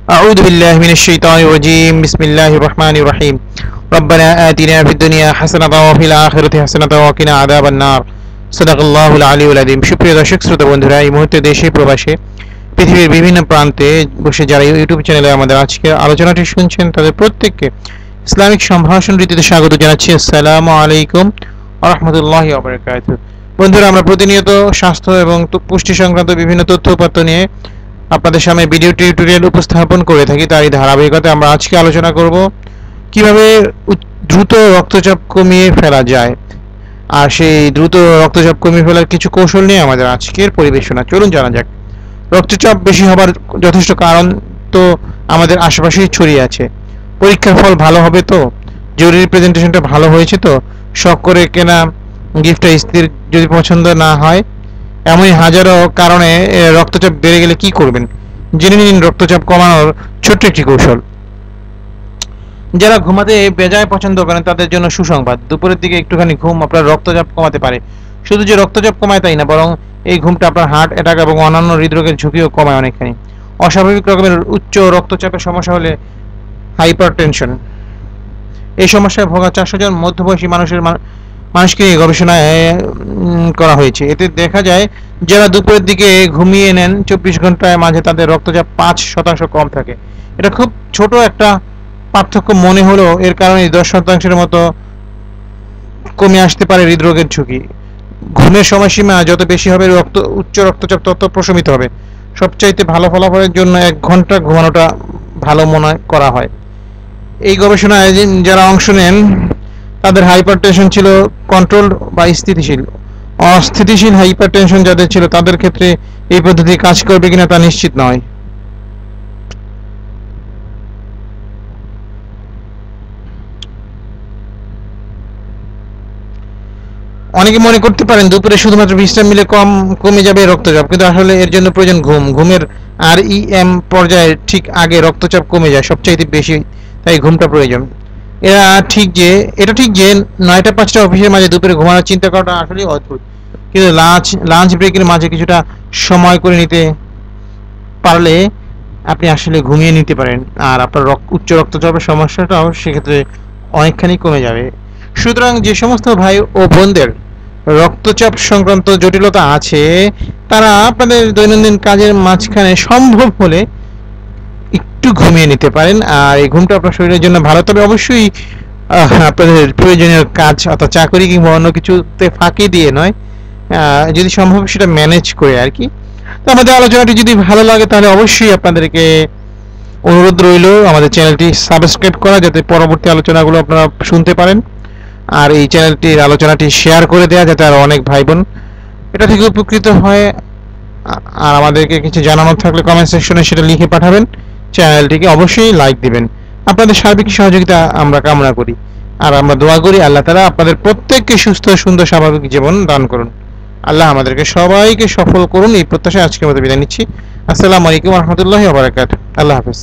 أعوذ بالله من الشيطان الرجيم بسم الله الرحمن الرحيم ربنا آتنا في الدنيا حسنة وفي الآخرة حسنة وقنا عذاب النار صدق الله العلي العظيم সুপ্রিয় দর্শক শ্রোতা বন্ধুরা এই মুহূর্তে দেশে প্রবাসে পৃথিবীর বিভিন্ন প্রান্তে বসে যারা ইউটিউব চ্যানেলে আমাদের আজকের আলোচনাটি শুনছেন তাদের প্রত্যেককে ইসলামিক সম্ভাষণ রীতিতে স্বাগত জানাচ্ছি। আসসালামু আলাইকুম ওয়া রাহমাতুল্লাহি ওয়া বারাকাতুহু। বন্ধুরা, আমরা প্রতিনিয়ত স্বাস্থ্য এবং পুষ্টি সংক্রান্ত বিভিন্ন তথ্য উপাত্ত নিয়ে আপনাদের সামনে ভিডিও টিউটোরিয়াল উপস্থাপন করে থাকি। তারই ধারাবাহিকতায় আমরা আজকে আলোচনা করব কিভাবে দ্রুত রক্তচাপ কমিয়ে ফেলা যায়। আর সেই দ্রুত রক্তচাপ কমিয়ে ফেলার কিছু কৌশল নিয়ে আমাদের আজকের পরিবেশনা। চলুন জানা যাক। রক্তচাপ বেশি হবার যথেষ্ট কারণ তো আমাদের আশেপাশেই ছড়িয়ে আছে। পরীক্ষার ফল ভালো হবে তো, জরুরি প্রেজেন্টেশনটা ভালো হয়েছে তো, শখ করে কেনা গিফটটা স্ত্রীর যদি পছন্দ না হয়, এমনই হাজারো কারণে রক্তচাপ বেড়ে গেলে কি করবেন জেনে নিন রক্তচাপ কমানোর ছোট্ট একটি কৌশল। যারা ঘুমাতে বেজায় পছন্দ করেন তাদের জন্য সুসংবাদ। দুপুরের দিকে একটুখানি ঘুম আপনার রক্তচাপ কমাতে পারে। শুধু যে রক্তচাপ কমায় তাই না, বরং এই ঘুমটা আপনার হার্ট অ্যাটাক এবং অন্যান্য হৃদরোগের ঝুঁকিও কমায় অনেকখানি। অস্বাভাবিক রকমের উচ্চ রক্তচাপের সমস্যা হলে হাইপারটেনশন, এই সমস্যায় ভোগা 400 জন মধ্যবয়সী মানুষকে নিয়ে গবেষণায় করা হয়েছে। এতে দেখা যায় যারা দুপুরের দিকে ঘুমিয়ে নেন 24 ঘন্টার মাঝে তাদের রক্তচাপ 5% কম থাকে। এটা খুব ছোট একটা পার্থক্য মনে হলো, এর কারণে 10% মতো কমে আসতে পারে হৃদরোগের ঝুঁকি। ঘুমের সময়সীমা যত বেশি হবে উচ্চ রক্তচাপ তত প্রশমিত হবে। সবচাইতে ভালো ফলাফলের জন্য 1 ঘন্টা ঘুমানোটা ভালো মনে করা হয়। এই গবেষণায় যারা অংশ নেন তাদের হাইপারটেনশন ছিল কন্ট্রোল বা স্থিতিশীল। অস্থিতিশীল হাইপারটেনশন যাদের ছিল তাদের ক্ষেত্রে এই পদ্ধতি কাজ করবে কিনা তা নিশ্চিত নয়। অনেকে মনে করতে পারেন দুপুরে শুধুমাত্র বিশ্রাম নিলে কমে যাবে রক্তচাপ, কিন্তু আসলে এর জন্য প্রয়োজন ঘুমের REM পর্যায়ে ঠিক আগে রক্তচাপ কমে যায় সবচাইতে বেশি, তাই ঘুমটা প্রয়োজন। এটা ঠিক যে 9টা 5টা অফিসের মাঝে দুপুরে ঘুমানোর চিন্তা করাটা আসলে অদ্ভুত, কিন্তু লাঞ্চ ব্রেকের মাঝে কিছুটা সময় করে নিতে পারলে আপনি আসলে ঘুমিয়ে নিতে পারেন, আর আপনার উচ্চ রক্তচাপের সমস্যাটাও সেক্ষেত্রে অনেকখানি কমে যাবে। সুতরাং যে সমস্ত ভাই ও বোনদের রক্তচাপ সংক্রান্ত জটিলতা আছে তারা আপনাদের দৈনন্দিন কাজের মাঝখানে সম্ভব হলে একটু ঘুমিয়ে নিতে পারেন। আর এই ঘুমটা আপনার শরীরের জন্য ভালো, তবে অবশ্যই আপনাদের প্রয়োজনীয় কাজ অথবা চাকরি কিংবা অন্য কিছুতে ফাঁকি দিয়ে নয়, যদি সম্ভব সেটা ম্যানেজ করে আর কি। তো আমাদের আলোচনাটি যদি ভালো লাগে তাহলে অবশ্যই আপনাদেরকে অনুরোধ রইল আমাদের চ্যানেলটি সাবস্ক্রাইব করা, যাতে পরবর্তী আলোচনাগুলো আপনারা শুনতে পারেন। আর এই চ্যানেলটির আলোচনাটি শেয়ার করে দেওয়া, যাতে আরও অনেক ভাই বোন এটা থেকে উপকৃত হয়। আর আমাদেরকে কিছু জানানোর থাকলে কমেন্ট সেকশনে সেটা লিখে পাঠাবেন। চ্যানেলটিকে অবশ্যই লাইক দিবেন। আপনাদের সার্বিক সহযোগিতা আমরা কামনা করি, আর আমরা দোয়া করি আল্লাহ তাআলা আপনাদের প্রত্যেককে সুস্থ সুন্দর স্বাভাবিক জীবন দান করুন। আল্লাহ আমাদেরকে সবাইকে সফল করুন, এই প্রত্যাশায় আজকের মতো বিদায় নিচ্ছি। আসসালামু আলাইকুম ওয়া রাহমাতুল্লাহি ওয়া বারাকাতুহু। আল্লাহ হাফেজ।